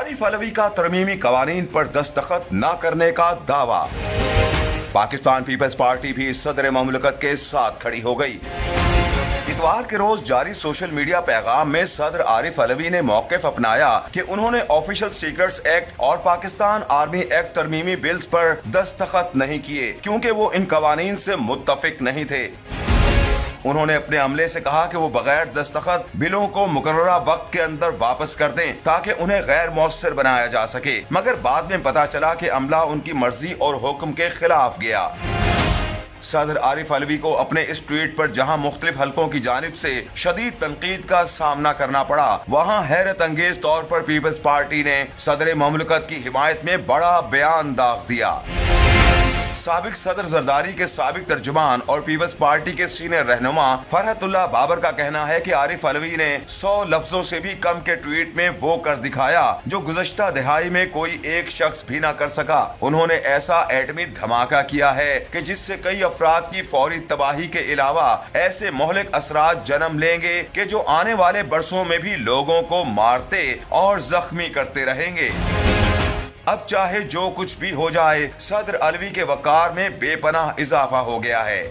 आरिफ अलवी का तरमीमी कवानीन पर दस्तखत न करने का दावा। पाकिस्तान पीपल्स पार्टी भी सदर ममलकत के साथ खड़ी हो गई। इतवार के रोज जारी सोशल मीडिया पैगाम में सदर आरिफ अलवी ने मौक़िफ़ अपनाया कि उन्होंने ऑफिशियल सीक्रेट्स एक्ट और पाकिस्तान आर्मी एक्ट तरमीमी बिल्स पर दस्तखत नहीं किए क्योंकि वो इन कवानीन से मुत्तफिक नहीं थे। उन्होंने अपने अमले से कहा कि वो बगैर दस्तखत बिलों को मुकर्ररा वक्त के अंदर वापस कर दें ताकि उन्हें गैर मौसर बनाया जा सके, मगर बाद में पता चला कि अमला उनकी मर्जी और हुक्म के खिलाफ गया। सदर आरिफ अलवी को अपने इस ट्वीट पर जहां मुख्तलिफ हलकों की जानिब से शदीद तनकीद का सामना करना पड़ा, वहां हैरत अंगेज तौर पर पीपल्स पार्टी ने सदर ममलकत की हिमायत में बड़ा बयान दाग दिया। साबिक सदर जरदारी के साबिक तर्जुमान और पीपल्स पार्टी के सीनियर रहनुमा फरहतुल्लाह बाबर का कहना है कि आरिफ अलवी ने 100 लफ्जों से भी कम के ट्वीट में वो कर दिखाया जो गुज़श्ता दिहाई में कोई एक शख्स भी ना कर सका। उन्होंने ऐसा एटमी धमाका किया है कि जिससे कई अफराद की फौरी तबाही के अलावा ऐसे मोहलिक असरात जन्म लेंगे कि जो आने वाले बरसों में भी लोगों को मारते और जख्मी करते रहेंगे। अब चाहे जो कुछ भी हो जाए, सदर अलवी के वकार में बेपनाह इजाफा हो गया है।